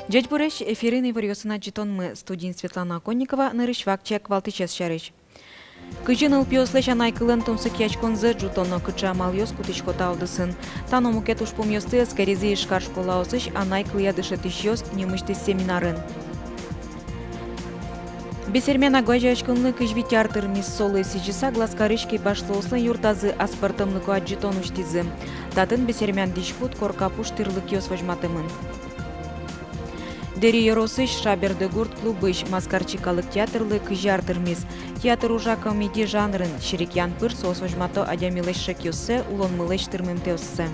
Дядь Буреш, эфирный варьосына джитон мы, студент Светлана Конникова, нырышвак чек валтычес шарыш. Кыжын ылпиослеш анай кылын тумсык ячконзы джутонно кыча малйос кутычкота алдысын. Тано мукет ушпум йосты скоризы шкар школа осыш анай кылия дышетыш йос немышты семинарын. Бесермена гважачкынлы кыжвит яртыр мисс солы сижиса глазкарышки башлоослын юртазы аспартымлыку аджитон уштизы. Татын бесермен дишпут коркапуш тырлык йос вожматымын. Дери Еросыш Шаберде гурт клубыш маскарчикалык театрлы кыжартыр мисс. Театр ужа комедий жанрын ширикян пыр сос вожмато адямилеш шекюссе улон мылеш тырмымтеоссе.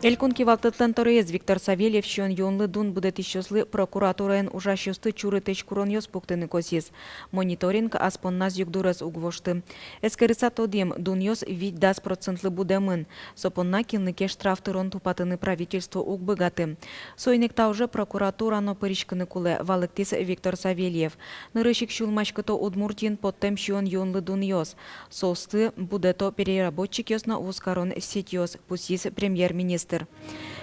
Элькун кивалтытлан торез Виктор Савельев шон йонлы дун будет ищослы прокуратурен ужашюсты чуры теч курон йос пуктыны косис. Мониторинг аспонназ югдурас угвошты. Эскерыса тодем дун йос вид 10% будемын. Сопонна кинлыке штрафтырон тупатыны правительство угбыгаты. Сойнекта уже прокуратура но пыришкыны куле валыктис Виктор Савельев. Нырышик шулмачкыто удмуртин поттем шон йонлы дун йос. Состы будето переработчик йосна ускарон сеть йос, пусис премьер-министр.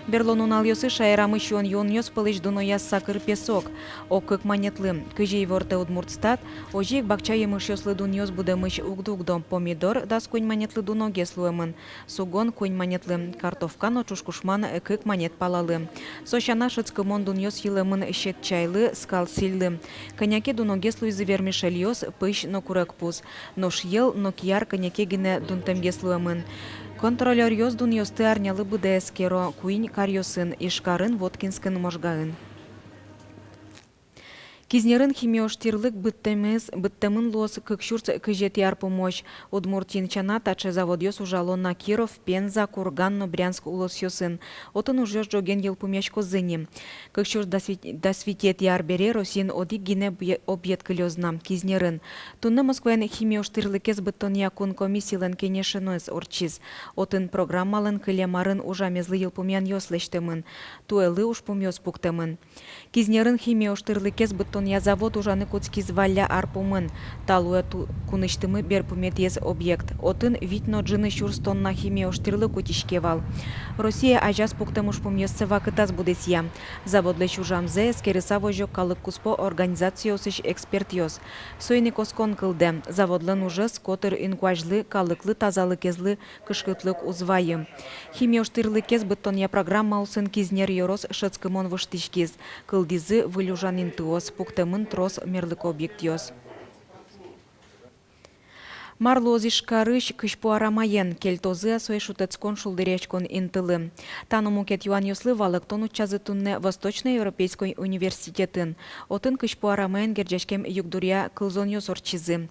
Берлонун алйосы шайрамы шон йон йос пылыш дуно яс сакыр песок. Окык манетлы. Кыжей ворте удмуртстат, ожик бакча емыш йослы дун йос будемыш угдугдом помидор дас конь манетлы дуно геслуемын. Сугон конь манетлы. Картовка но чушкушман кык манет палалы. Сощана шыцкымон дун йос йылымын щек чайлы, скал сильлы. Коняке дуно геслуйзы вермишель йос пыш но курек пус. Нош ел, но кияр коняке гине дунтем геслуемын. Контролер йос дун йосты арнялы быдэскеро, куинь карьосын, ишкарын воткинскын можгарын. Кизнерын химиоштирлык быттемын лос кыкшурц кыжет яр помощь. Удмуртин чана таче завод йос ужало на Киров, Пенза, Курган, Брянск улос йосын. Отын ужеш жоген ел помещко зыни. Кыкшурц досвитет яр бере Росин одик гине объект кылёзна. Кизнерын. Тунны Москвен химиоштирлыкес быттон якун комиссийлен кенешенойс орчиз. Отын программалын кылемарын ужамезлы ел помян йослештемын. Туэлы уж помёс пуктемын. Кизнерын химиоштирлыкес быттон я завод ужаны коцкиз валля арпумын. Талуя куныштымы берпуметез объект. Отын витно джины шурстон на химиоштирлы кутишкевал. Россия ажас пуктемуш помьёсце вакытаз будесья. Завод лещ ужамзе скерыса вожок калык куспо организациосыш эксперт йос. Сойны коскон кылды. Заводлын уже скотыр инкуажлы, калыклы, тазалыкезлы, кышкытлык узвайы. Химиоштирлыкез быттон я программа усын кизнер йорос шыцкымон выштишкиз. Кылдизы вылюжанин туос. Пуктемын трос мерлык объект йос. Марлози шкарыш кышпу арамаен, кельтозы асой шутецкон шулдыречкон интылы. Тану мукет юан йослы валыктон учазы тунне Восточно-Европейской университетін. Отын кышпу арамаен герджешкем югдурия кылзон йос орчизы.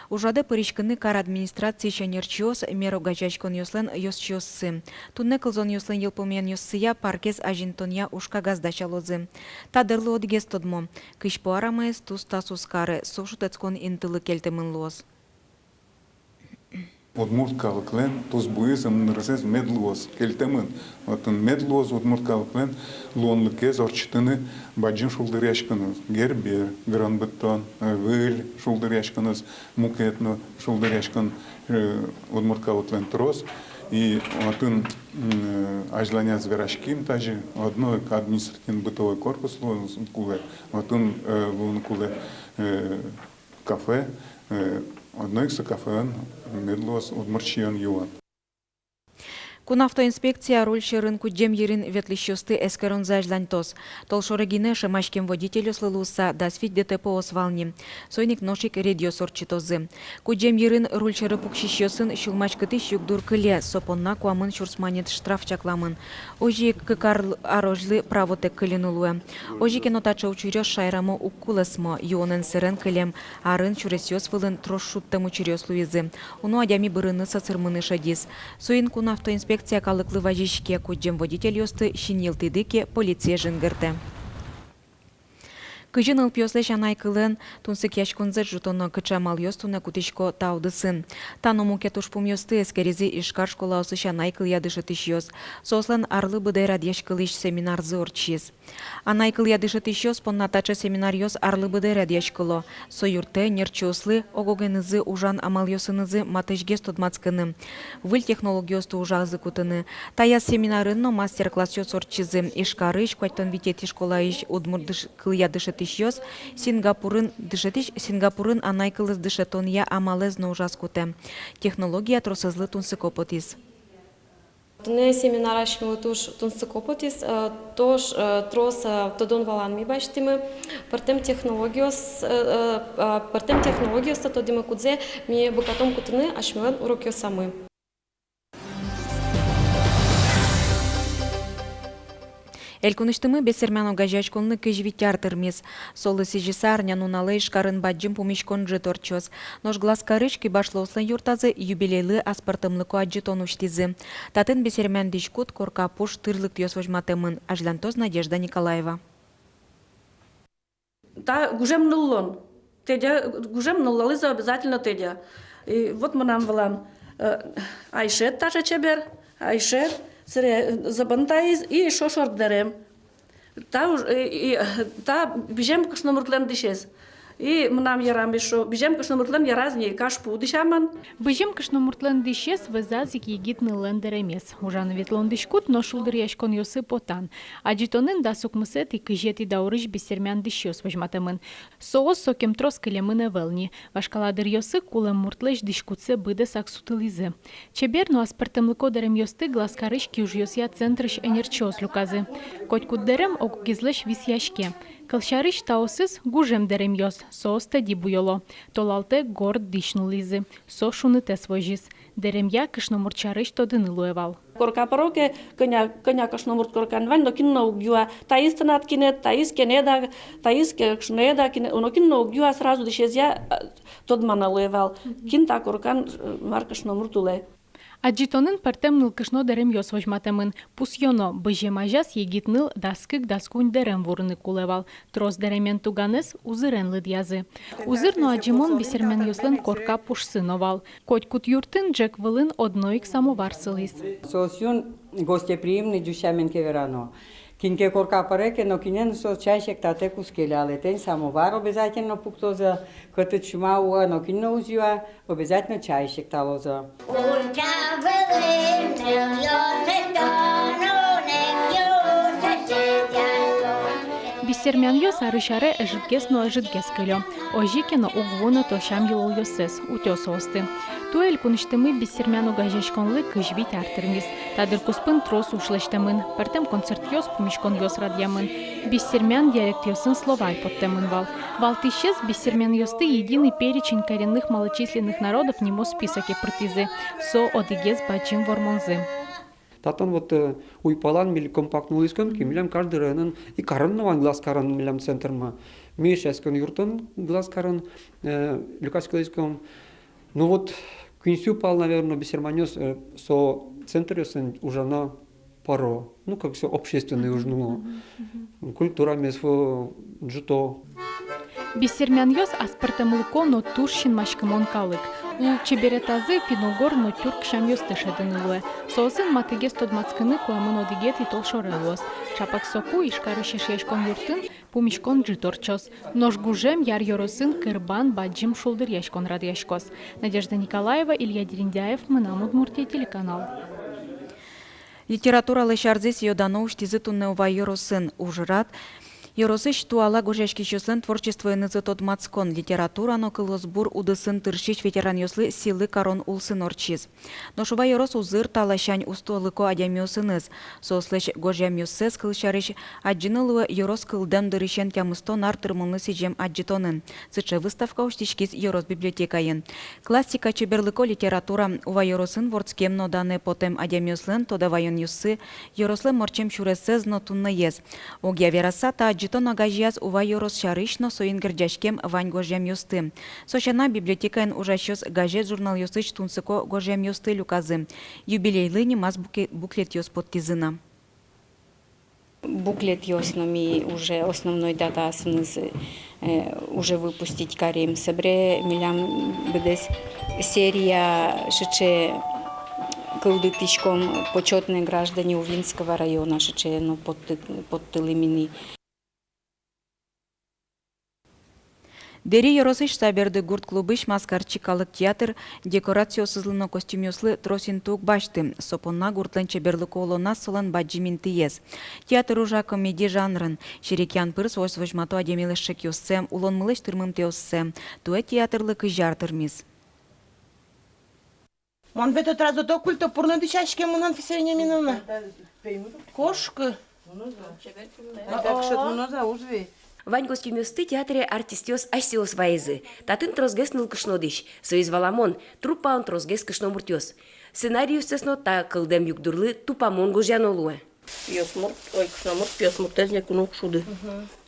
Ужады пыришкыны кар администрации шенерчиос меру гачачкон йослен йосчиоссы. Тунне кылзон йослен йылпомен йоссыя паркез ажинтония ушка газдачалозы. Тадырлы одгес тодмо. Кышпу арамаес туста сускары, со шутецкон интылы келтемын лоз. Удмурткалыклен туз буизм нырсез медлоз келтемын. Отын медлоз удмурткалыклен лонлыкез орчытыны баджин шулдыряшкыныз. Гербер, гранбеттон, выль шулдыряшкыныз, мукетно шулдыряшкын удмурткалыклен трос. И отын ажланя зверашким тажи одно административный бытовой корпус куле, отын куле кафе, одно икса кафе медлос удмурчион юан. Кун автоинспекция рульши рынку джем ерин ветлищосты эскерон зажлантос. Толшорегине шемашкем водителю слылуса дасвить ДТП освални. Сойник ношик редио сорчитозы. Ку джем ерин рульшеры пукшищосын шулмачкыты щукдур кыле сопонна куамын шурсманет штраф чакламын. Ожи кыкар арожлы правотек кылинулуэ. Ожи кенотача учурёс шайрамо уккулесмо юонен сырен кылем арын чуресёс вылын трош шуттем учурёс луизы. Уну адями бырыны сацырмыны шадис. Сойн кун автоинспекция калыклы вожишке куджем водитель йосты шинилтыдыке полиция жингырды. Кыжын ылпиослеш анай кылын, тунсык яшкунзе жутоно кычамал йостуна кутичко таудысын. Таному кетушпум йосты эскеризи ишкар школа осыш анай кыл ядышытыш йос. Сослан арлы быдай радьяш кылыш семинарзы орчиз. Анай кыл ядышытыш йос поннатачы семинар йос арлы быдай радьяш кыло. Союрте, нерчослы, огогенызы ужан амал йосынызы матышге стодмацкыны. Выль технологиосту ужазы кутыны. Таяз семинарынно мастер-класс йос орчизы. Ишкарыш, квайтон витети школа иш удмурдыш кыл ядышытыш йос. Сингапурын анай кылыз дышетон я амалезно ужас куте. Технология тросызлы тунсык опытис. Не семинараш ми туш тунсык опытис, тош трос тодон валан ми баштимы, партем технологиос тодиме кудзе ми букатом кутыны ашмелен урок йосамы. Элькуныштымы бессермяно гажачконны кыжвитяр тырмис. Солы сижисарня нуналый шкарын баджим пумишконжы торчос. Нож глаз карышки башлослын юртазы юбилейлы аспартымлыко аджитон уштизы. Татын бессермян дишкут корка пуш тырлык йосвожматымын. Ажлантоз Надежда Николаева. Та гужем нуллон. Тедя гужем нуллалы за обязательно тедя. И вот мы нам валам айшет таже чебер, айшет сыре забантайыз и шошор дерем. Та бежем кышномыртлен дишез. И нам ярам шо бежем кышномыртлен яразни кашпу дишаман. Бежем кышномыртлен дишез везазик егитны лендеремес. Ужан ветлон дишкут но шулдыр яшкон йосы потан. Аджитонын да сукмысет и кыжети даурыш бессермян дишёс вожматымын. Соос сокем трос кылемын эвелни. Вашкаладыр йосы кулем муртлеш дишкутсе быды саксутылизы. Чеберно аспартымлыко дерем йосты гласкарыш кюж йосья центрыш энерчос люказы. Котькут дерем окугизлеш вис яшке. Кылшарыш таосыз гужем дерем йос. Соос тади буйоло. Толалте горд дишнулизы. Со шуныте свожиз. Деремья кышномурчарыш тодыны луевал. Корка пороке коня кышномурт коркан вань, но кинно угюа. Таис тынат кинет, таис кенеда, таис кшнеда кинет, но кинно угюа сразу дишез я тодмана луевал. Кинта коркан мар кышномурт уле. Аджитонын партемныл кышно дерем йос вожматымын. Пусьоно быжемажас егитныл даскык даскунь дерем вурны кулевал. Трос деремен туганес узырен лыдязы. Узырно аджимон бисермен йослен корка пушсыновал. Котькут юртын джек вылын одноик самовар сылис. Сосюн гостеприимный дюшамен кеверано. Кинке корка пареке, но кинен со чайшек тате кускеляли. Тень самовар обязательно пуктоза, като чумауа, но кинно узюа, обязательно чайшек талоза. Бисермян йос арышаре эжиткес но эжиткес кылё. Ожикено угвуно тошам йолол йосес, утёс осты. Туэль куныштымы бисермяну гажешконлы кыжбит артырмис. Тадыр куспын трос ушлештемын. Партем концерт йос пумишкон йос радьямын. Бисермян диалект йосын словай подтемын вал. Валтищез бисермян йосты единый перечень коренных малочисленных народов немо списоке партизы. Со одыгез бачим вормонзы. Татан вот уйпалан мили компактный искон, кимилям каждый район и караннован глаз каран милям центрма. Миш искон юртон глаз каран люкасский искон. Ну вот Квинсю пал, наверное, бисерманёс со центриосен уже на паро. Ну как все общественное уже культура месво джуто. Бисермян йос аспартамылко но туршин машкамон калык. У чеберетазы финогор но тюрк шам йос тешедынылы. Сосын матыгес тодмацкыны куамын одигет и толшорелос. Чапак соку ишкарышеш яшкон юртын пумишкон джиторчос. Нож гужем яр йоросын кырбан баджим шулдыр яшкон рад яшкос. Надежда Николаева, Илья Дерендяев, Мынам Удмуртия, телеканал. Литература лешарзис йодано уштизы тунне ува йоросын ужрат. Йоросыш туала гожешки числен творчество нызытот мацкон литература но кылосбур удысын тыршич ветеран йослы силы карон улсын орчиз. Но шуба йорос узыр талашань устуалыко адямиосыныз. Сослыш гожямиосыз кылшарыш аджинылы йорос кылдем дырышен тямыстон артырмылны сижем аджитонын. Сычы выставка уштишкиз йорос библиотекайын. Классика чеберлыко литература ува йоросын ворцкем но дане потем адямиослен тодавайын юсы йорослы морчем шуресыз но тунны ез. Огя верасата Аджитон агажияз ува йорос шарышно соин гырджашкем вань гожем юсты. Сошана библиотекаен ужащос газет журнал юсыч тунсыко гожем юсты люказы. Юбилейлы немаз буклет йос подтизына. Буклет ёсноми уже основной дата уже выпустить карим. Собре милям бедес серия шиче кылдытышком почетные граждане Увинского района шиче под тылымини. Дери Yorosыш саберді гурт клубыш маскарчикалық театр декорациосызлыно костюмёслы тросин тук башты. Сопонна гуртлен чеберлык олона солан баджимин тиез. Театр уже комедия жанрын. Шерекян пырс ось-вожмато адемилышшек ёссем, улон мылыш тырмым теоссем. Туэ театрлы кыжартырмиз. Он бето тразо то культо порно дичачке мунан фисерене минуна. Кошка. Так что ну за ужви. Вань костюмёсты театре артистёс асиос вайзы. Татын трозгес ныл кышнодыш. Союз валамон, трупа он трозгес кышномуртёс. Сценарию сесно та кылдем югдурлы тупамон гожан олуэ. Пьесмурт, ой, кышномурт, пьесмурт, ez neku нукшуды.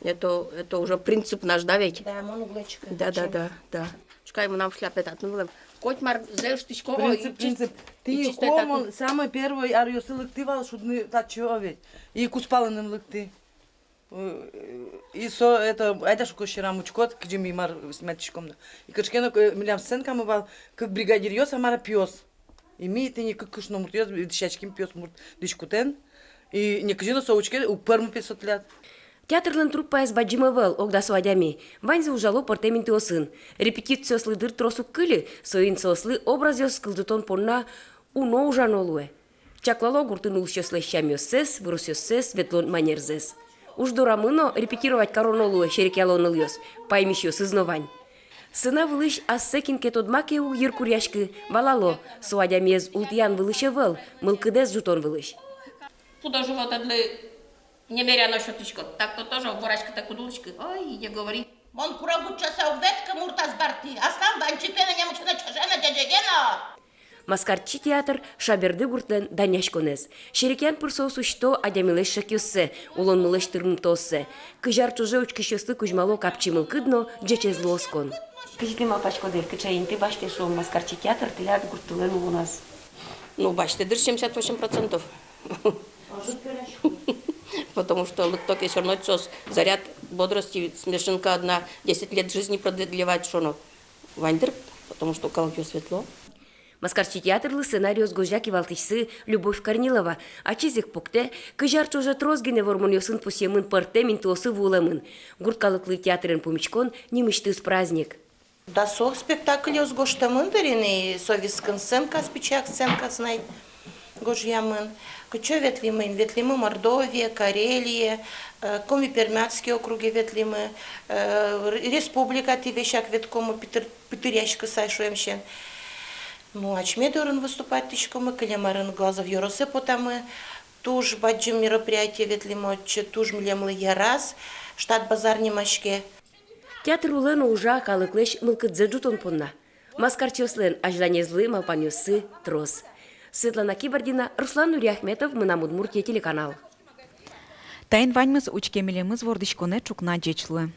Это уже принцип наш, да, ведь? Да, монуглечка. Да. Чекай, мы нам шляпе татнылым. Котмар, зэш тычко, Принцип. Ты комон, самый первый арьосылык ты вал шудны так человек. И куспаланым лык ты. И со это шуко ширамучкот, где ми мар сметчиком. И качкено милям сценка мы вал как бригадир ёс, а мара пёс. И ми ты не как кышномурт ёс, дичачким пёс мурт дичкутен. И не кажено соучке у перму 500 лет. Театрлын труппа из баджимавел, огда суадями. Ваньза ужало портеминты осын. Репетицию слыдыр тросу кыли, соин сослы образ ёс кылдытон порна уно ужан олуэ. Чаклало гуртын улщёслы щамёссес, вырусёссес, ветлон манерзес. Уж дорамыно репетировать коронолуэ шерекялон ыльёс, паймищёс изновань. Сына вылыш ассекин кетодмакеу еркуряшкы валало, суадямез ултиян вылышевел, мылкыдес жутон вылыш. Туда же вот одли немеряно шуточку. Так-то тоже обворачка-то кудулочка. Ой, не говори. Мон курагут часа увветка муртас барти. Аслан банчипена нямучена чажена дядягена. Маскарчи театр шаберды гуртлен даняш конез. Шерекян пырсоу сушто адямилеш шакюссе, улон мылеш тырмым тоссе. Кыжар чуже учкищёсты кужмало капчимыл кыдно, джечезло оскон. Кыжды мапачко дыр, кычайын ты баште шо маскарчи театр тылят гуртулен у нас. Ну, бачите, дыр 78%. Потому что лыкток все равно заряд бодрости, смешинка одна, 10 лет жизни продлевать шоно. Вандер, потому что колокё светло. Маскарчи театрлы сценариос гожаки валтышсы Любовь Корнилова, а чизик покте, кыжар чужа трозгине вормонёсын пусемын пыртемин тосы вулемын. Гурткалыклы театрын помичкон немыштыз праздник. Да сох спектакль с гоштамын дырины, совискан сценка, спичак сценка знай. Гожьямын. Кучо ветлимын, ветлимы Мордовия, Карелия, коми Пермятские округи ветлимы, республика ти вещак веткому Петыряшка сайшуемщен. Ну, ачмедорын выступать тычкомы, калямарын глазов Йоросы потамы, туж баджим мероприятие ветлимо, туж млемлы ярас, штат базар немашке. Театр улен ужа калыклеш мылкыдзе жутон понна. Маскарчослен ажланезлы малпанёсы трос. Светлана Кибардина, Руслан Нуряхметов, Мынамуд Муртия телеканал. Тайын ваньмыз учкемелемыз вордышконе чукна джечлы.